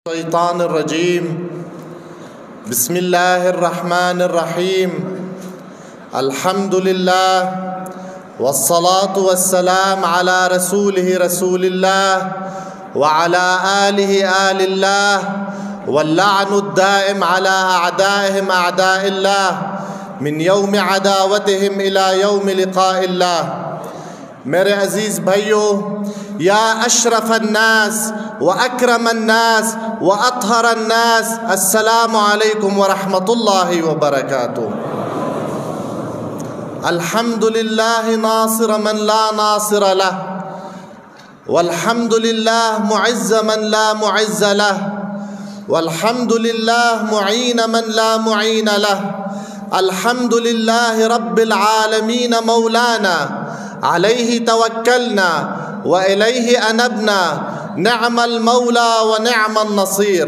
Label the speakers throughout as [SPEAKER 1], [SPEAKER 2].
[SPEAKER 1] الشيطان الرجيم بسم الله الرحمن الرحيم الحمد لله والصلاة والسلام على رسوله رسول الله وعلى آله آل الله واللعن الدائم على أعدائهم أعداء الله من يوم عداوتهم إلى يوم لقاء الله. میرے عزیز بھائیو، یا اشرف الناس و اکرم الناس و اطہر الناس، السلام علیکم ورحمۃ اللہ وبرکاتہ. الحمد للہ ناصر من لا ناصر له، والحمد للہ معز من لا معز له، والحمد للہ معین من لا معین له. الحمد للہ رب العالمین مولانا، علیہ توکلنا وإلیہ انبنا، نعم المولا ونعم النصیر.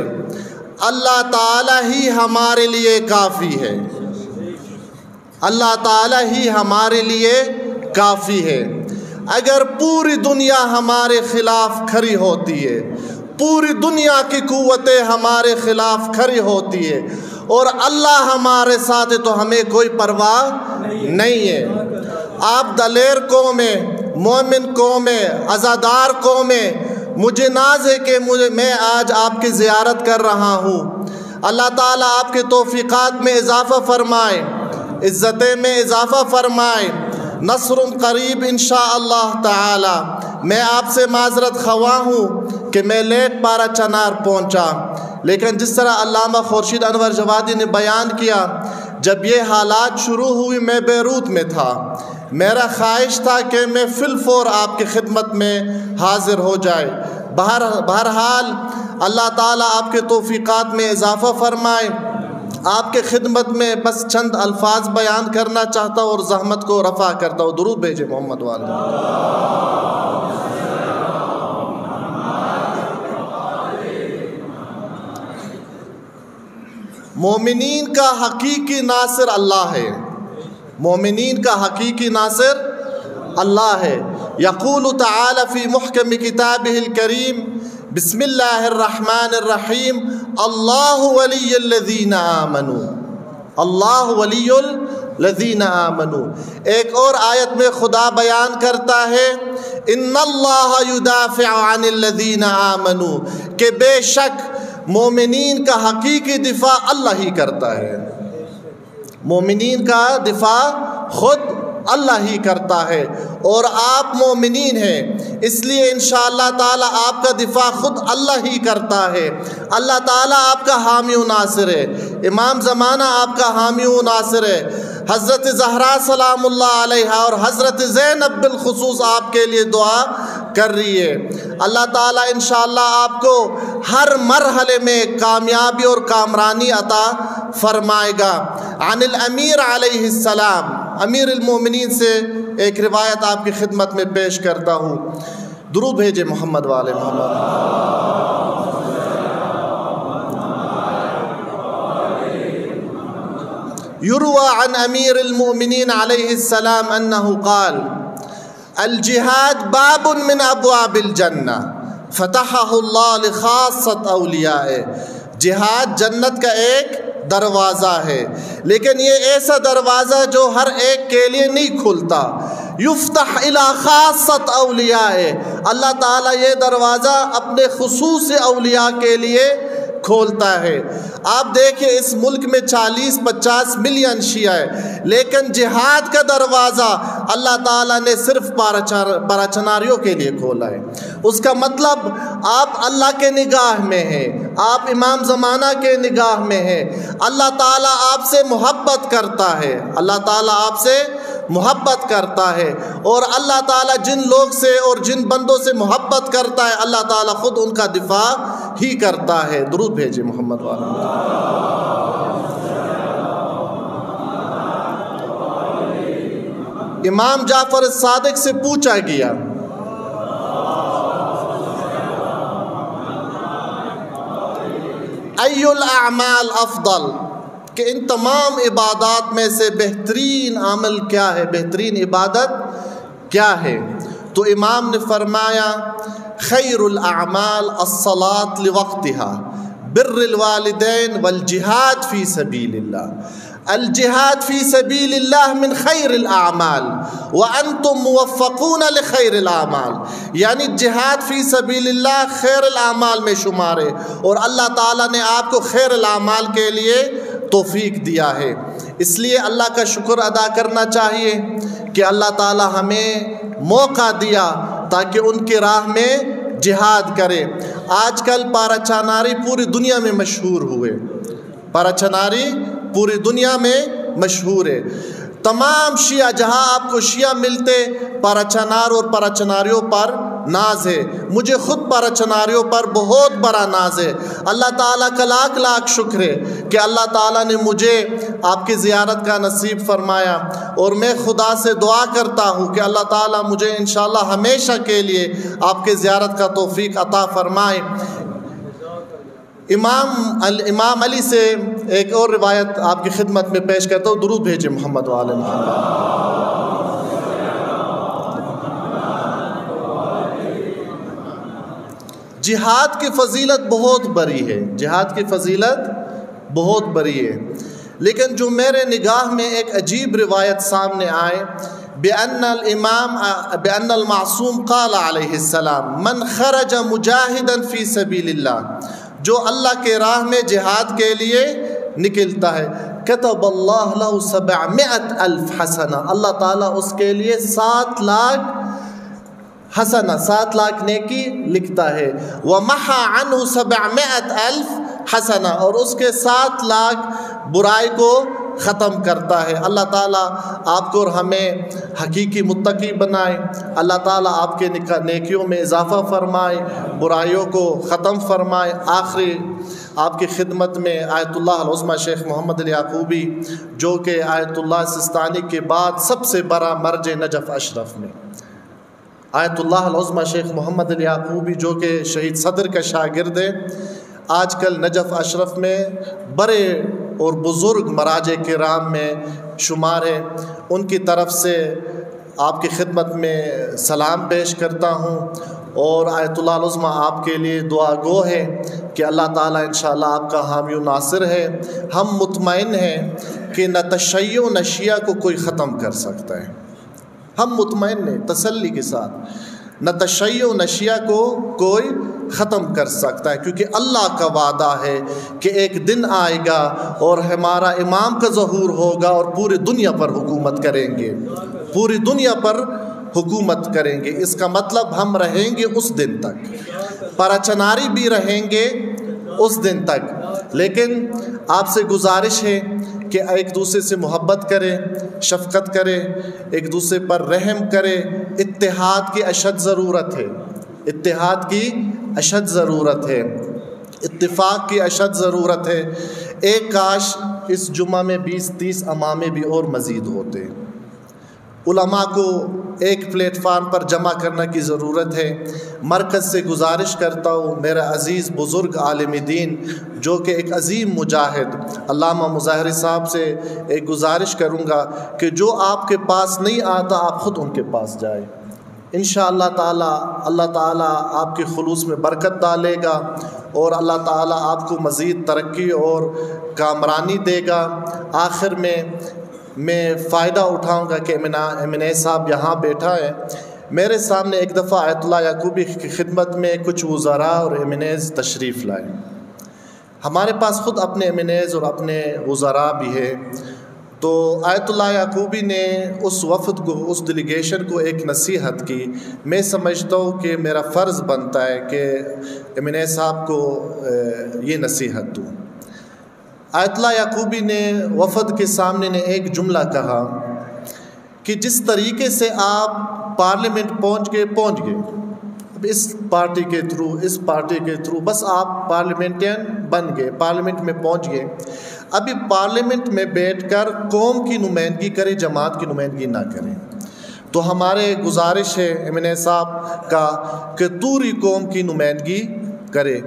[SPEAKER 1] اللہ تعالیٰ ہی ہمارے لیے کافی ہے، اللہ تعالیٰ ہی ہمارے لیے کافی ہے. اگر پوری دنیا ہمارے خلاف کھڑی ہوتی ہے، پوری دنیا کی قوتیں ہمارے خلاف کھڑی ہوتی ہے اور اللہ ہمارے ساتھ ہے تو ہمیں کوئی پرواہ نہیں ہے. آپ دلیر قوم میں، مومن قوم میں، عزادار قوم میں، مجھے ناز ہے کہ میں آج آپ کی زیارت کر رہا ہوں. اللہ تعالیٰ آپ کے توفیقات میں اضافہ فرمائے، عزت میں اضافہ فرمائے. نصر قریب انشاءاللہ تعالی. میں آپ سے معذرت خواہ ہوں کہ میں لیٹ پارا چنار پہنچا، لیکن جس طرح علامہ خورشید انور جوادی نے بیان کیا، جب یہ حالات شروع ہوئی میں بیروت میں تھا. میرا خواہش تھا کہ میں فی الفور آپ کی خدمت میں حاضر ہو جائے. بہرحال اللہ تعالیٰ آپ کے توفیقات میں اضافہ فرمائے. آپ کے خدمت میں بس چند الفاظ بیان کرنا چاہتا ہوں اور زحمت کو رفع کرتا ہوں. درود بھیجے محمد والے. مومنین کا حقیقی ناصر اللہ ہے، مومنین کا حقیقی ناصر اللہ ہے. یقول تعالی فی محکم کتابہ الکریم، بسم اللہ الرحمن الرحیم، اللہ ولی الذین آمنوا، اللہ ولی الذین آمنوا. ایک اور آیت میں خدا بیان کرتا ہے، ان اللہ یدافع عن الذین آمنوا، کہ بے شک مومنین کا حقیقی دفاع اللہ ہی کرتا ہے. مومنین کا دفاع خود اللہ ہی کرتا ہے اور آپ مومنین ہیں، اس لیے انشاءاللہ تعالی آپ کا دفاع خود اللہ ہی کرتا ہے. اللہ تعالیٰ آپ کا حامی و ناصر ہے، امام زمانہ آپ کا حامی و ناصر ہے. حضرت زہرا سلام اللہ علیہا اور حضرت زینب بالخصوص آپ کے لیے دعا کر رہی ہے. اللہ تعالیٰ انشاءاللہ آپ کو ہر مرحلے میں کامیابی اور کامرانی عطا فرمائے گا. عن الامیر علیہ السلام، امیر المومنین سے ایک روایت آپ کی خدمت میں پیش کرتا ہوں. درود بھیجے محمد والے محمد. یروى عن امیر المؤمنین علیہ السلام انہو قال، الجہاد باب من ابواب الجنہ فتحہ اللہ لخاصت اولیائے. جہاد جنت کا ایک دروازہ ہے، لیکن یہ ایسا دروازہ جو ہر ایک کے لیے نہیں کھلتا. یفتح الی خاصت اولیائے، اللہ تعالیٰ یہ دروازہ اپنے خصوصی اولیاء کے لیے کھولتا ہے. آپ دیکھیں اس ملک میں 40-50 ملین شیعہ ہے، لیکن جہاد کا دروازہ اللہ تعالیٰ نے صرف پراچناریوں کے لیے کھولا ہے. اس کا مطلب آپ اللہ کے نگاہ میں ہیں، آپ امام زمانہ کے نگاہ میں ہیں. اللہ تعالیٰ آپ سے محبت کرتا ہے، اللہ تعالیٰ آپ سے محبت کرتا ہے، اور اللہ تعالیٰ جن لوگ سے اور جن بندوں سے محبت کرتا ہے اللہ تعالیٰ خود ان کا دفاع ہی کرتا ہے. درود بھیجے محمد والا. امام جعفر الصادق سے پوچھا گیا، ای الاعمال افضل، کہ ان تمام عبادات میں سے بہترین عمل کیا ہے، بہترین عبادت کیا ہے؟ تو امام نے فرمایا، خیر الاعمال الصلاۃ لوقتها، بر الوالدین والجہاد فی سبیل اللہ۔ الجہاد فی سبیل اللہ من خیر الاعمال وانتم موفقون لخیر الاعمال، یعنی جہاد فی سبیل اللہ خیر الاعمال میں شمار ہے، اور اللہ تعالیٰ نے آپ کو خیر الاعمال کے لیے توفیق دیا ہے۔ اس لیے اللہ کا شکر ادا کرنا چاہیے کہ اللہ تعالیٰ ہمیں موقع دیا تاکہ ان کی راہ میں جہاد کرے۔ آج کل پارچاناری پوری دنیا میں مشہور ہوئے، پارچاناری پوری دنیا میں مشہور ہے۔ تمام شیعہ، جہاں آپ کو شیعہ ملتے، پارچانار اور پارچاناریوں پر ناز ہے۔ مجھے خود پارچاناریوں پر بہت بڑا ناز ہے۔ اللہ تعالیٰ کا لاکھ لاکھ شکر ہے کہ اللہ تعالیٰ نے مجھے آپ کی زیارت کا نصیب فرمایا، اور میں خدا سے دعا کرتا ہوں کہ اللہ تعالیٰ مجھے انشاءاللہ ہمیشہ کے لیے آپ کے زیارت کا توفیق عطا فرمائے۔ امام علی سے ایک اور روایت آپ کی خدمت میں پیش کرتا ہوں، درود بھیجے محمد و آل محمد۔ جہاد کی فضیلت بہت بڑی ہے، جہاد کی فضیلت بہت بڑی ہے، لیکن جو میرے نگاہ میں ایک عجیب روایت سامنے آئے، بأن المعصوم قال علیہ السلام من خرج مجاہدا فی سبیل اللہ، جو اللہ کے راہ میں جہاد کے لیے نکلتا ہے، کتب اللہ لہ 700,000 حسنہ، اللہ تعالیٰ اس کے لیے 7 لاکھ حسنہ، 7 لاکھ نیکی لکھتا ہے، وَمَحَا عَنْهُ 700,000 حسنہ، اور اس کے 7 لاکھ برائی کو ختم کرتا ہے۔ اللہ تعالیٰ آپ کو اور ہمیں حقیقی متقی بنائے، اللہ تعالیٰ آپ کے نیکیوں میں اضافہ فرمائے، برائیوں کو ختم فرمائے۔ آخری آپ کی خدمت میں آیت اللہ العظمیٰ شیخ محمد علی یعقوبی، جو کہ آیت اللہ سستانی کے بعد سب سے بڑا مرج نجف اشرف میں، آیت اللہ العظمیٰ شیخ محمد علی یعقوبی جو کہ شہید صدر کا شاگرد ہے، آج کل نجف اشرف میں بڑے اور بزرگ مراجع کرام میں شمار ہے، ان کی طرف سے آپ کی خدمت میں سلام پیش کرتا ہوں، اور آیت اللہ العظمیٰ آپ کے لیے دعا گو ہے کہ اللہ تعالیٰ انشاءاللہ آپ کا حامی و ناصر ہے۔ ہم مطمئن ہیں کہ نہ تشیع نہ شیعہ کو کوئی ختم کر سکتا ہے، ہم مطمئن ہیں تسلی کے ساتھ، نہ تشیع نہ شیعہ کو کوئی ختم کر سکتا ہے، کیونکہ اللہ کا وعدہ ہے کہ ایک دن آئے گا اور ہمارا امام کا ظہور ہوگا اور پوری دنیا پر حکومت کریں گے، پوری دنیا پر حکومت کریں گے۔ اس کا مطلب ہم رہیں گے اس دن تک، پراچناری بھی رہیں گے اس دن تک، لیکن آپ سے گزارش ہے کہ ایک دوسرے سے محبت کرے، شفقت کرے، ایک دوسرے پر رحم کرے۔ اتحاد کی اشد ضرورت ہے، اتحاد کی اشد ضرورت ہے، اتفاق کی اشد ضرورت ہے۔ ایک کاش اس جمعہ میں 20-30 امامے بھی اور مزید ہوتے، علماء کو ایک پلیٹ فارم پر جمع کرنے کی ضرورت ہے۔ مرکز سے گزارش کرتا ہوں، میرا عزیز بزرگ عالم دین جو کہ ایک عظیم مجاہد علامہ مظاہری صاحب سے ایک گزارش کروں گا کہ جو آپ کے پاس نہیں آتا آپ خود ان کے پاس جائیں، انشاءاللہ تعالیٰ اللہ تعالیٰ آپ کے خلوص میں برکت ڈالے گا، اور اللہ تعالیٰ آپ کو مزید ترقی اور کامرانی دے گا۔ آخر میں فائدہ اٹھاؤں گا کہ امینہ صاحب یہاں بیٹھا ہے، میرے سامنے ایک دفعہ آیت اللہ یعقوبی کی خدمت میں کچھ وزراء اور امینیز تشریف لائے۔ ہمارے پاس خود اپنے امینیز اور اپنے وزراء بھی ہیں، تو آیت اللہ یعقوبی نے اس وفد کو، اس ڈیلیگیشن کو ایک نصیحت کی۔ میں سمجھتا ہوں کہ میرا فرض بنتا ہے کہ امینہ صاحب کو یہ نصیحت دوں۔ آیت اللہ یعقوبی نے وفد کے سامنے نے ایک جملہ کہا کہ جس طریقے سے آپ پارلیمنٹ پہنچ گئے، اب اس پارٹی کے تھرو، اس پارٹی کے تھرو بس آپ پارلیمنٹین بن گئے، پارلیمنٹ میں پہنچ گئے، ابھی پارلیمنٹ میں بیٹھ کر قوم کی نمائندگی کریں، جماعت کی نمائندگی نہ کریں۔ تو ہمارے گزارش ہے امینہ صاحب کا کہ پوری قوم کی نمائندگی کرے۔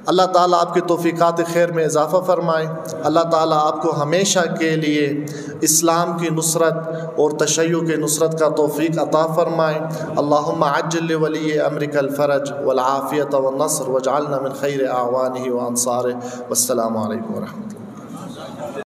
[SPEAKER 1] اللہ تعالیٰ آپ کے توفیقات خیر میں اضافہ فرمائے، اللہ تعالیٰ آپ کو ہمیشہ کے لیے اسلام کی نصرت اور تشیع کے نصرت کا توفیق عطا فرمائے۔ اللہم عجل لولی امرک الفرج والعافیت والنصر واجعلنا من خیر اعوانہ وانصارہ۔ والسلام علیکم ورحمۃ اللہ۔